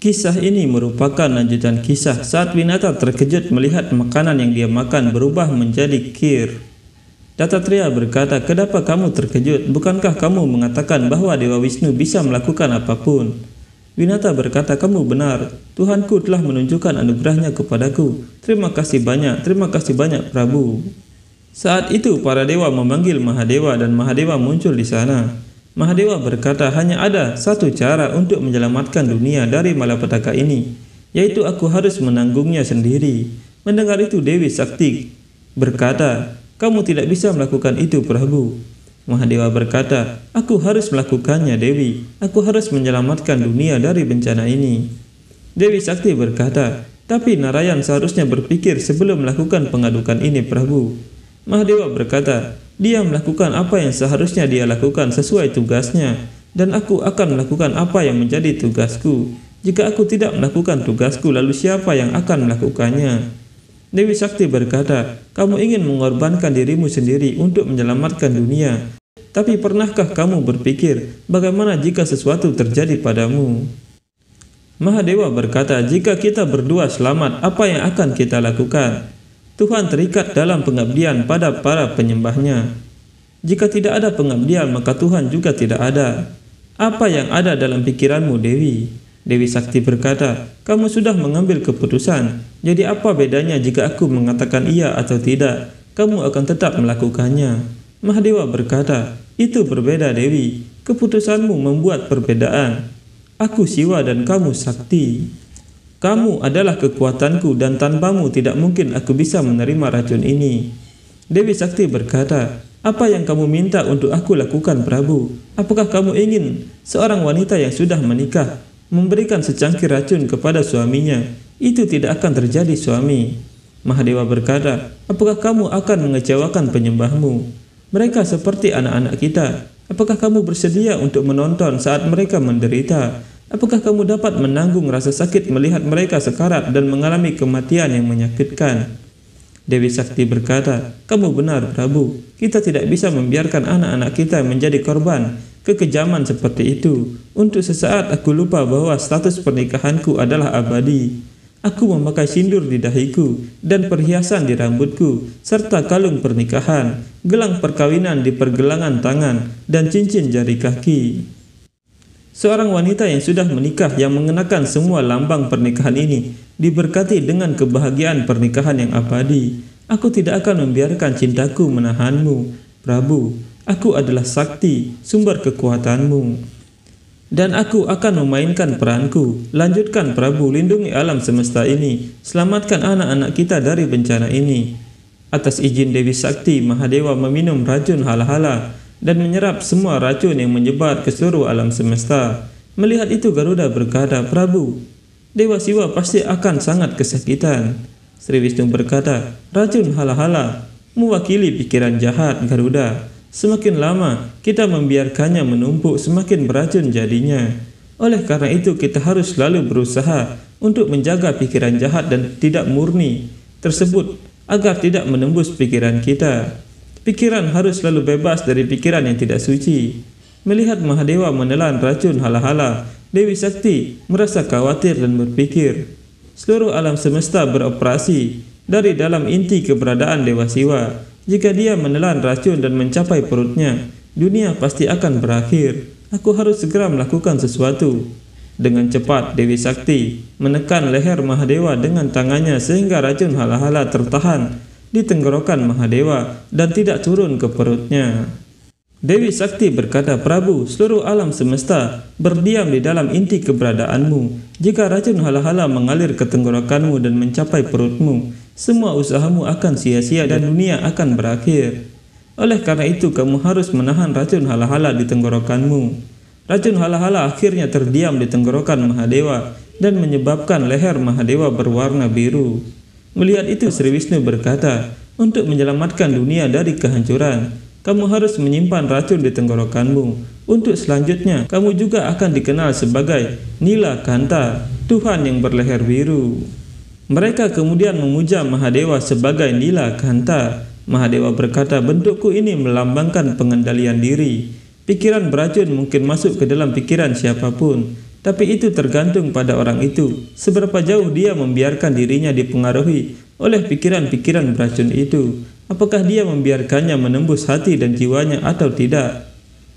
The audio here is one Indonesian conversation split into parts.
Kisah ini merupakan lanjutan kisah saat Winata terkejut melihat makanan yang dia makan berubah menjadi kir. Dattatreya berkata, "Kenapa kamu terkejut? Bukankah kamu mengatakan bahwa Dewa Wisnu bisa melakukan apapun?" Winata berkata, "Kamu benar. Tuhanku telah menunjukkan anugerahnya kepadaku. Terima kasih banyak Prabu." Saat itu para dewa memanggil Mahadewa dan Mahadewa muncul di sana. Mahadewa berkata, "Hanya ada satu cara untuk menyelamatkan dunia dari malapetaka ini, yaitu aku harus menanggungnya sendiri." Mendengar itu Dewi Sakti berkata, "Kamu tidak bisa melakukan itu, Prabu." Mahadewa berkata, "Aku harus melakukannya, Dewi. Aku harus menyelamatkan dunia dari bencana ini." Dewi Sakti berkata, "Tapi Narayan seharusnya berpikir sebelum melakukan pengadukan ini, Prabu." Mahadewa berkata, "Dia melakukan apa yang seharusnya dia lakukan sesuai tugasnya, dan aku akan melakukan apa yang menjadi tugasku. Jika aku tidak melakukan tugasku, lalu siapa yang akan melakukannya?" Dewi Sakti berkata, "Kamu ingin mengorbankan dirimu sendiri untuk menyelamatkan dunia. Tapi pernahkah kamu berpikir bagaimana jika sesuatu terjadi padamu?" Mahadewa berkata, "Jika kita berdua selamat, apa yang akan kita lakukan?" Tuhan terikat dalam pengabdian pada para penyembahnya. Jika tidak ada pengabdian, maka Tuhan juga tidak ada. Apa yang ada dalam pikiranmu, Dewi? Dewi Sakti berkata, "Kamu sudah mengambil keputusan. Jadi apa bedanya jika aku mengatakan iya atau tidak? Kamu akan tetap melakukannya." Mahadewa berkata, "Itu berbeda, Dewi. Keputusanmu membuat perbedaan. Aku Siwa dan kamu Sakti. Kamu adalah kekuatanku dan tanpamu tidak mungkin aku bisa menerima racun ini." Dewi Sakti berkata, "Apa yang kamu minta untuk aku lakukan, Prabu? Apakah kamu ingin seorang wanita yang sudah menikah memberikan secangkir racun kepada suaminya? Itu tidak akan terjadi, suami." Mahadewa berkata, "Apakah kamu akan mengecewakan penyembahmu? Mereka seperti anak-anak kita. Apakah kamu bersedia untuk menonton saat mereka menderita? Apakah kamu dapat menanggung rasa sakit melihat mereka sekarat dan mengalami kematian yang menyakitkan?" Dewi Sakti berkata, "Kamu benar, Prabu. Kita tidak bisa membiarkan anak-anak kita menjadi korban kekejaman seperti itu. Untuk sesaat aku lupa bahwa status pernikahanku adalah abadi. Aku memakai sindur di dahiku dan perhiasan di rambutku, serta kalung pernikahan, gelang perkawinan di pergelangan tangan, dan cincin jari kaki. Seorang wanita yang sudah menikah yang mengenakan semua lambang pernikahan ini diberkati dengan kebahagiaan pernikahan yang abadi. Aku tidak akan membiarkan cintaku menahanmu, Prabu. Aku adalah Sakti, sumber kekuatanmu. Dan aku akan memainkan peranku. Lanjutkan, Prabu, lindungi alam semesta ini. Selamatkan anak-anak kita dari bencana ini." Atas izin Dewi Sakti, Mahadewa meminum racun hala-hala dan menyerap semua racun yang menyebar ke seluruh alam semesta. Melihat itu Garuda berkata, "Prabu, Dewa Siwa pasti akan sangat kesakitan." Sri Wisnu berkata, "Racun hala-hala mewakili pikiran jahat, Garuda. Semakin lama kita membiarkannya menumpuk, semakin beracun jadinya. Oleh karena itu kita harus selalu berusaha untuk menjaga pikiran jahat dan tidak murni tersebut agar tidak menembus pikiran kita. Pikiran harus selalu bebas dari pikiran yang tidak suci." Melihat Mahadewa menelan racun hala-hala, Dewi Sakti merasa khawatir dan berpikir, seluruh alam semesta beroperasi dari dalam inti keberadaan Dewa Siwa. Jika dia menelan racun dan mencapai perutnya, dunia pasti akan berakhir. Aku harus segera melakukan sesuatu. Dengan cepat Dewi Sakti menekan leher Mahadewa dengan tangannya sehingga racun hala-hala tertahan di tenggorokan Mahadewa dan tidak turun ke perutnya. Dewi Sakti berkata, "Prabu, seluruh alam semesta berdiam di dalam inti keberadaanmu. Jika racun hala-hala mengalir ke tenggorokanmu dan mencapai perutmu, semua usahamu akan sia-sia dan dunia akan berakhir. Oleh karena itu kamu harus menahan racun hala-hala di tenggorokanmu." Racun hala-hala akhirnya terdiam di tenggorokan Mahadewa dan menyebabkan leher Mahadewa berwarna biru. Melihat itu Sri Wisnu berkata, "Untuk menyelamatkan dunia dari kehancuran, kamu harus menyimpan racun di tenggorokanmu. Untuk selanjutnya, kamu juga akan dikenal sebagai Nila Kanta, Tuhan yang berleher biru." Mereka kemudian memuja Mahadewa sebagai Nila Kanta. Mahadewa berkata, bentukku ini melambangkan pengendalian diri. Pikiran beracun mungkin masuk ke dalam pikiran siapapun, tapi itu tergantung pada orang itu, seberapa jauh dia membiarkan dirinya dipengaruhi oleh pikiran-pikiran beracun itu. Apakah dia membiarkannya menembus hati dan jiwanya atau tidak?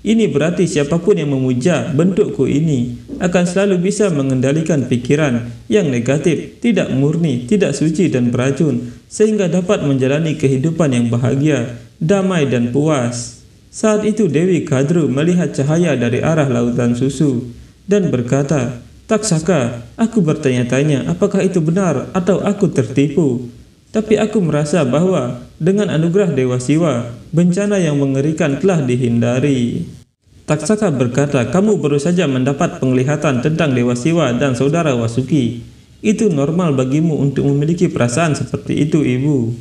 Ini berarti siapapun yang memuja bentukku ini akan selalu bisa mengendalikan pikiran yang negatif, tidak murni, tidak suci dan beracun, sehingga dapat menjalani kehidupan yang bahagia, damai dan puas. Saat itu Dewi Kadru melihat cahaya dari arah lautan susu dan berkata, Taksaka, aku bertanya-tanya apakah itu benar atau aku tertipu. Tapi aku merasa bahwa dengan anugerah Dewa Siwa, bencana yang mengerikan telah dihindari. Taksaka berkata, kamu baru saja mendapat penglihatan tentang Dewa Siwa dan saudara Wasuki. Itu normal bagimu untuk memiliki perasaan seperti itu, Ibu.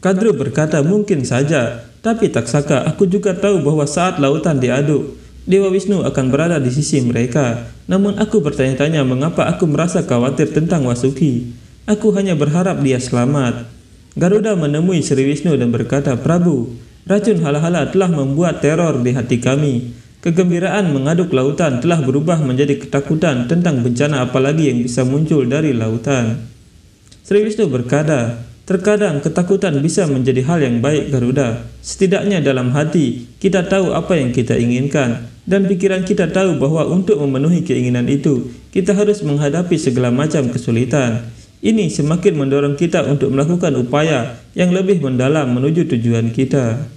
Kadru berkata, mungkin saja. Tapi Taksaka, aku juga tahu bahwa saat lautan diaduk, Dewa Wisnu akan berada di sisi mereka. Namun aku bertanya-tanya mengapa aku merasa khawatir tentang Wasuki. Aku hanya berharap dia selamat. Garuda menemui Sri Wisnu dan berkata, Prabu, racun hala-hala telah membuat teror di hati kami. Kegembiraan mengaduk lautan telah berubah menjadi ketakutan tentang bencana apalagi yang bisa muncul dari lautan. Sri Wisnu berkata, terkadang ketakutan bisa menjadi hal yang baik, Garuda. Setidaknya dalam hati kita tahu apa yang kita inginkan, dan pikiran kita tahu bahwa untuk memenuhi keinginan itu kita harus menghadapi segala macam kesulitan. Ini semakin mendorong kita untuk melakukan upaya yang lebih mendalam menuju tujuan kita.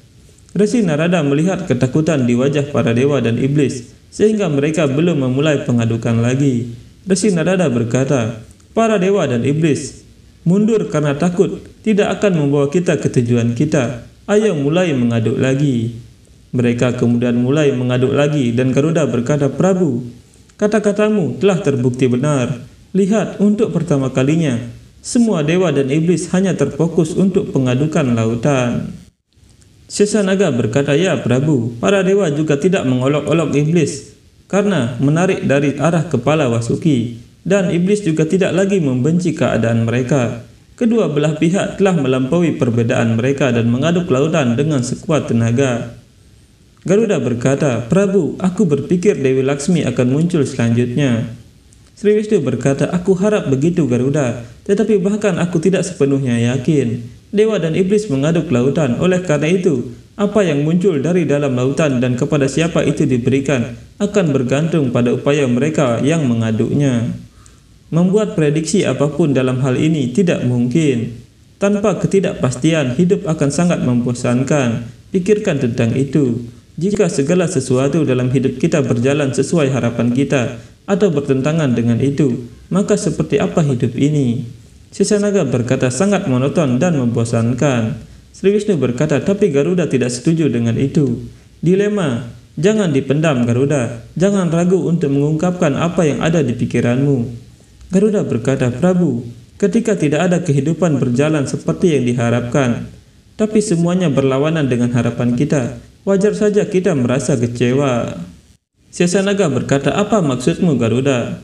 Resi Narada melihat ketakutan di wajah para dewa dan iblis, sehingga mereka belum memulai pengadukan lagi. Resi Narada berkata, para dewa dan iblis, mundur karena takut tidak akan membawa kita ke tujuan kita. Ayo mulai mengaduk lagi. Mereka kemudian mulai mengaduk lagi dan Garuda berkata, Prabu, kata-katamu telah terbukti benar. Lihat, untuk pertama kalinya, semua dewa dan iblis hanya terfokus untuk pengadukan lautan. Sesanaga berkata, ya Prabu, para dewa juga tidak mengolok-olok iblis karena menarik dari arah kepala Wasuki, dan iblis juga tidak lagi membenci keadaan mereka. Kedua belah pihak telah melampaui perbedaan mereka dan mengaduk lautan dengan sekuat tenaga. Garuda berkata, Prabu, aku berpikir Dewi Laksmi akan muncul selanjutnya. Sri Wisnu berkata, aku harap begitu Garuda, tetapi bahkan aku tidak sepenuhnya yakin. Dewa dan iblis mengaduk lautan, oleh karena itu, apa yang muncul dari dalam lautan dan kepada siapa itu diberikan akan bergantung pada upaya mereka yang mengaduknya. Membuat prediksi apapun dalam hal ini tidak mungkin. Tanpa ketidakpastian, hidup akan sangat membosankan. Pikirkan tentang itu. Jika segala sesuatu dalam hidup kita berjalan sesuai harapan kita, atau bertentangan dengan itu, maka seperti apa hidup ini? Sesanaga berkata, sangat monoton dan membosankan. Sri Wisnu berkata, tapi Garuda tidak setuju dengan itu. Dilema, jangan dipendam Garuda, jangan ragu untuk mengungkapkan apa yang ada di pikiranmu. Garuda berkata, Prabu, ketika tidak ada kehidupan berjalan seperti yang diharapkan, tapi semuanya berlawanan dengan harapan kita, wajar saja kita merasa kecewa. Sesanaga berkata, apa maksudmu Garuda?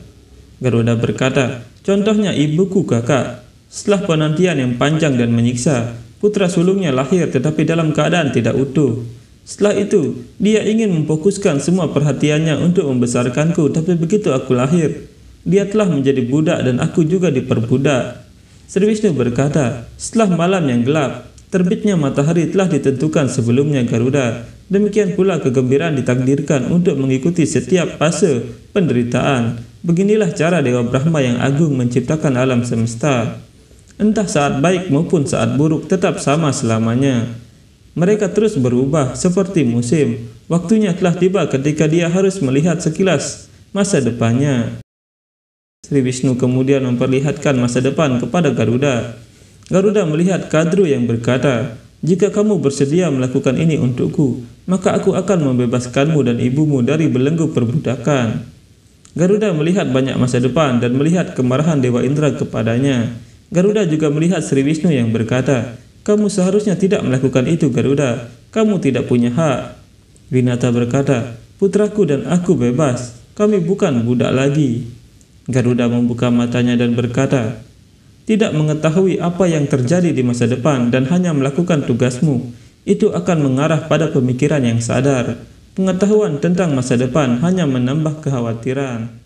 Garuda berkata, contohnya ibuku kakak. Setelah penantian yang panjang dan menyiksa, putra sulungnya lahir tetapi dalam keadaan tidak utuh. Setelah itu, dia ingin memfokuskan semua perhatiannya untuk membesarkanku, tapi begitu aku lahir, dia telah menjadi budak dan aku juga diperbudak. Sri Wisnu berkata, setelah malam yang gelap, terbitnya matahari telah ditentukan sebelumnya Garuda. Demikian pula kegembiraan ditakdirkan untuk mengikuti setiap fase penderitaan. Beginilah cara Dewa Brahma yang agung menciptakan alam semesta. Entah saat baik maupun saat buruk tetap sama selamanya. Mereka terus berubah seperti musim. Waktunya telah tiba ketika dia harus melihat sekilas masa depannya. Sri Wisnu kemudian memperlihatkan masa depan kepada Garuda. Garuda melihat Kadru yang berkata, jika kamu bersedia melakukan ini untukku, maka aku akan membebaskanmu dan ibumu dari belenggu perbudakan. Garuda melihat banyak masa depan dan melihat kemarahan Dewa Indra kepadanya. Garuda juga melihat Sri Wisnu yang berkata, kamu seharusnya tidak melakukan itu Garuda, kamu tidak punya hak. Vinata berkata, putraku dan aku bebas, kami bukan budak lagi. Garuda membuka matanya dan berkata, Tidak mengetahui apa yang terjadi di masa depan dan hanya melakukan tugasmu, itu akan mengarah pada pemikiran yang sadar. Pengetahuan tentang masa depan hanya menambah kekhawatiran.